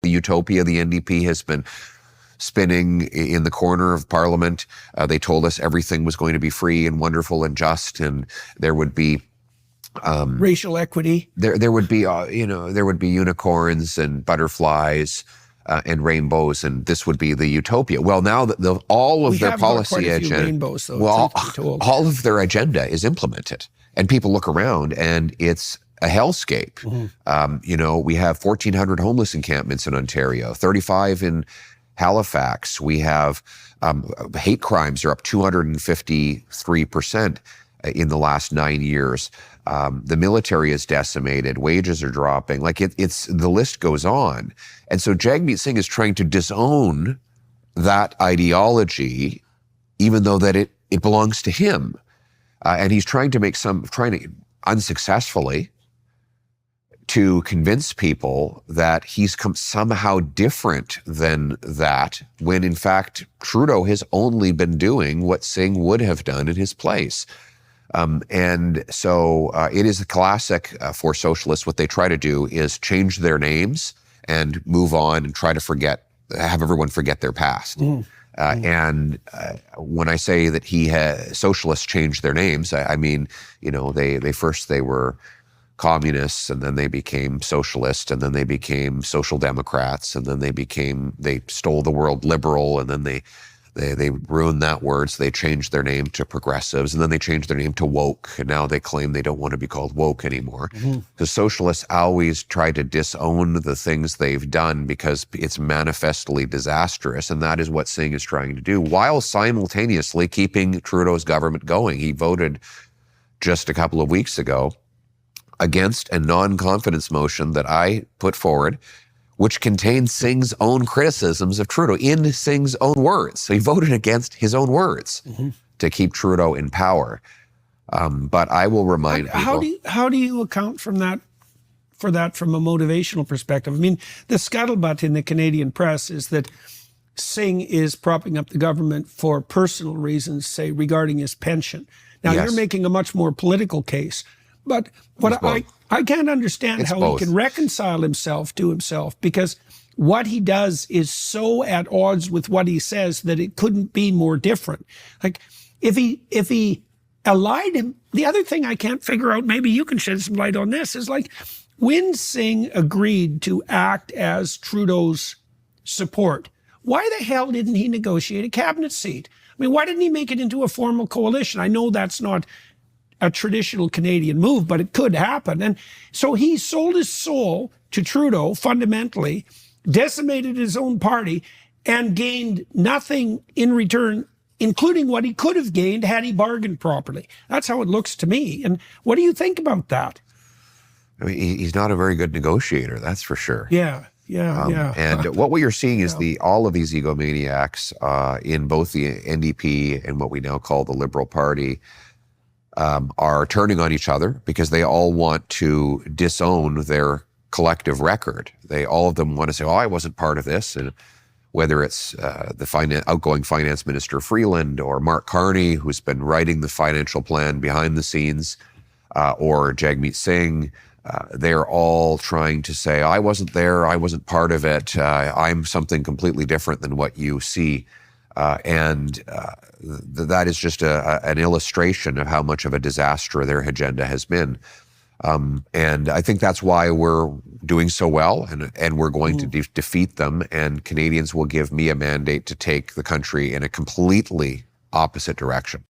The Utopia, the NDP has been spinning in the corner of Parliament. They told us everything was going to be free and wonderful and just, and there would be racial equity. There would be there would be unicorns and butterflies and rainbows, and this would be the utopia. Well, now that all of their policy agenda, all of their agenda is implemented, and people look around and it's a hellscape. Mm-hmm. We have 1,400 homeless encampments in Ontario, 35 in Halifax. We have hate crimes are up 253% in the last 9 years. The military is decimated. Wages are dropping. Like it's the list goes on. And so Jagmeet Singh is trying to disown that ideology, even though that it belongs to him. And he's trying to unsuccessfully to convince people that he's somehow different than that, when in fact Trudeau has only been doing what Singh would have done in his place. And so it is a classic for socialists. What they try to do is change their names and move on and try to have everyone forget their past. And when I say that socialists changed their names, I mean, they first were communists, and then they became socialist, and then they became social democrats, and then they stole the word liberal, and then they ruined that word, so they changed their name to progressives, and then they changed their name to woke, and now they claim they don't want to be called woke anymore. Because socialists always try to disown the things they've done because it's manifestly disastrous, and that is what Singh is trying to do, while simultaneously keeping Trudeau's government going. He voted just a couple of weeks ago against a non-confidence motion that I put forward, which contained Singh's own criticisms of Trudeau in Singh's own words. So he voted against his own words to keep Trudeau in power. But I will remind people. How do you account for that from a motivational perspective? I mean, the scuttlebutt in the Canadian press is that Singh is propping up the government for personal reasons, say, regarding his pension. Now, You're making a much more political case. But what I can't understand how he can reconcile himself to himself, because what he does is so at odds with what he says that it couldn't be more different. Like if he allied him, the other thing I can't figure out, maybe you can shed some light on this, is like when Singh agreed to act as Trudeau's support, why the hell didn't he negotiate a cabinet seat? I mean, why didn't he make it into a formal coalition? I know that's not a traditional Canadian move, but it could happen. And so he sold his soul to Trudeau fundamentally, decimated his own party, and gained nothing in return, including what he could have gained had he bargained properly. That's how it looks to me. And what do you think about that? I mean, he's not a very good negotiator, that's for sure. Yeah. And what we are seeing is all of these egomaniacs in both the NDP and what we now call the Liberal Party are turning on each other because they all want to disown their collective record. All of them want to say, I wasn't part of this. And whether it's the outgoing finance minister Freeland, or Mark Carney, who's been writing the financial plan behind the scenes, or Jagmeet Singh, they're all trying to say, I wasn't there, I wasn't part of it, I'm something completely different than what you see. That is just an illustration of how much of a disaster their agenda has been. And I think that's why we're doing so well, and we're going to defeat them, and Canadians will give me a mandate to take the country in a completely opposite direction.